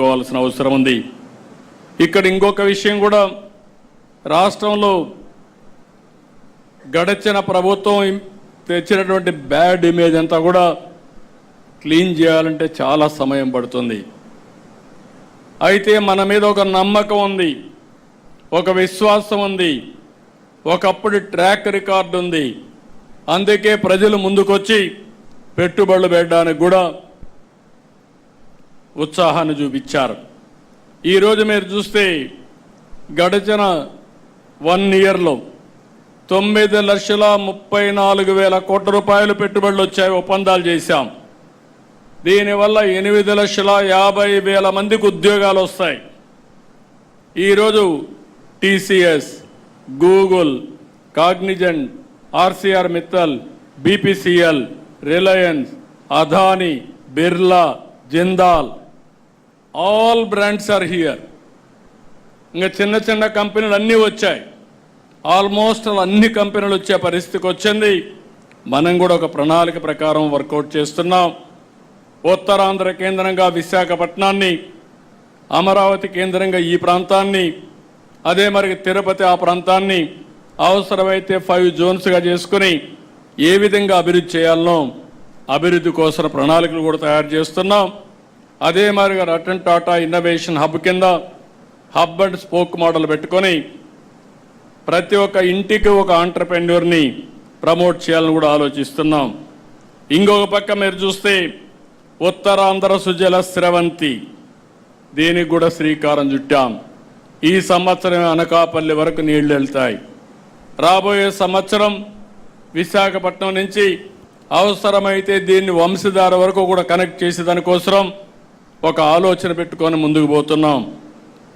గుర్తుపెట్టుకోవాల్సిన అవసరం ఉంది. ఇక్కడ ఇంకొక విషయం కూడా, రాష్ట్రంలో గడిచిన ప్రభుత్వం తెచ్చినటువంటి బ్యాడ్ ఇమేజ్ అంతా కూడా క్లీన్ చేయాలంటే చాలా సమయం పడుతుంది. అయితే మన మీద ఒక నమ్మకం ఉంది, ఒక విశ్వాసం ఉంది, ఒకప్పుడు ట్రాక్ రికార్డు ఉంది. అందుకే ప్రజలు ముందుకొచ్చి పెట్టుబడులు పెట్టడానికి కూడా ఉత్సాహాన్ని చూపించారు. ఈరోజు మీరు చూస్తే గడిచిన 1 ఇయర్లో 9,34,000 కోట్ల రూపాయలు పెట్టుబడులు వచ్చాయి, ఒప్పందాలు చేశాం. దీనివల్ల 8,50,000 మందికి ఉద్యోగాలు వస్తాయి. ఈరోజు TCS, Google, Cognizant, Arcelor Mittal, BPCL, Reliance, Adani, Birla, Jindal, all brands are here. ఇంకా చిన్న చిన్న కంపెనీలు అన్నీ వచ్చాయి. ఆల్మోస్ట్ అన్ని కంపెనీలు వచ్చే పరిస్థితికి వచ్చింది. మనం కూడా ఒక ప్రణాళిక ప్రకారం వర్కౌట్ చేస్తున్నాం. ఉత్తరాంధ్ర కేంద్రంగా విశాఖపట్నాన్ని, అమరావతి కేంద్రంగా ఈ ప్రాంతాన్ని, అదే మరి తిరుపతి ఆ ప్రాంతాన్ని అవసరమైతే 5 జోన్స్గా చేసుకుని ఏ విధంగా అభివృద్ధి చేయాలనో అభివృద్ధి కోసం ప్రణాళికలు కూడా తయారు చేస్తున్నాం. అదే మరిగా రతన్ టాటా ఇన్నోవేషన్ హబ్ కింద హబ్ అండ్ స్పోక్ మోడల్ పెట్టుకొని ప్రతి ఒక్క ఇంటికి ఒక ఆంటర్‌ప్రెన్యూర్ని ప్రమోట్ చేయాలని కూడా ఆలోచిస్తున్నాం. ఇంకొక పక్క మీరు చూస్తే ఉత్తరాంధ్ర సుజల స్రవంతి, దీనికి కూడా శ్రీకారం చుట్టాం. ఈ సంవత్సరం అనకాపల్లి వరకు నీళ్లు వెళ్తాయి. రాబోయే సంవత్సరం విశాఖపట్నం నుంచి అవసరమైతే దీన్ని వంశధార వరకు కూడా కనెక్ట్ చేసే దానికోసం ఒక ఆలోచన పెట్టుకొని ముందుకు పోతున్నాం.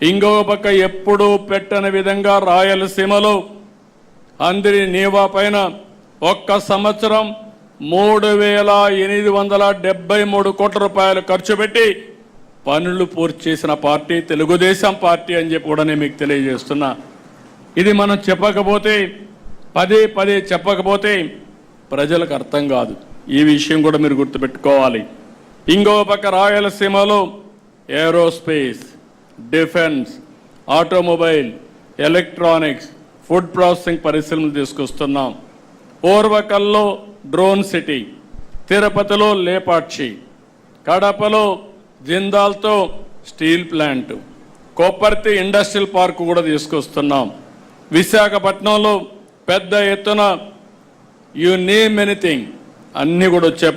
ఇంకొక పక్క ఎప్పుడూ పెట్టని విధంగా రాయలసీమలో అందరి నీవా పైన ఒక్క సంవత్సరం 3,873 కోట్ల రూపాయలు ఖర్చు పెట్టి పనులు పూర్తి చేసిన పార్టీ తెలుగుదేశం పార్టీ అని చెప్పి కూడా నేను మీకు తెలియజేస్తున్నా. ఇది మనం చెప్పకపోతే, పదే చెప్పకపోతే ప్రజలకు అర్థం కాదు. ఈ విషయం కూడా మీరు గుర్తుపెట్టుకోవాలి. ఇంకో పక్క రాయలసీమలో aerospace, defence, automobile, electronics, food processing పరిశ్రమలు తీసుకొస్తున్నాం. ఓర్వకల్లో డ్రోన్ సిటీ, తిరుపతిలో లేపాక్షి, కడపలో జిందాల్తో steel plant, Kopparthi industrial park కూడా తీసుకొస్తున్నాం. విశాఖపట్నంలో పెద్ద ఎత్తున యు నేమ్ ఎనీథింగ్ అన్నీ కూడా వచ్చే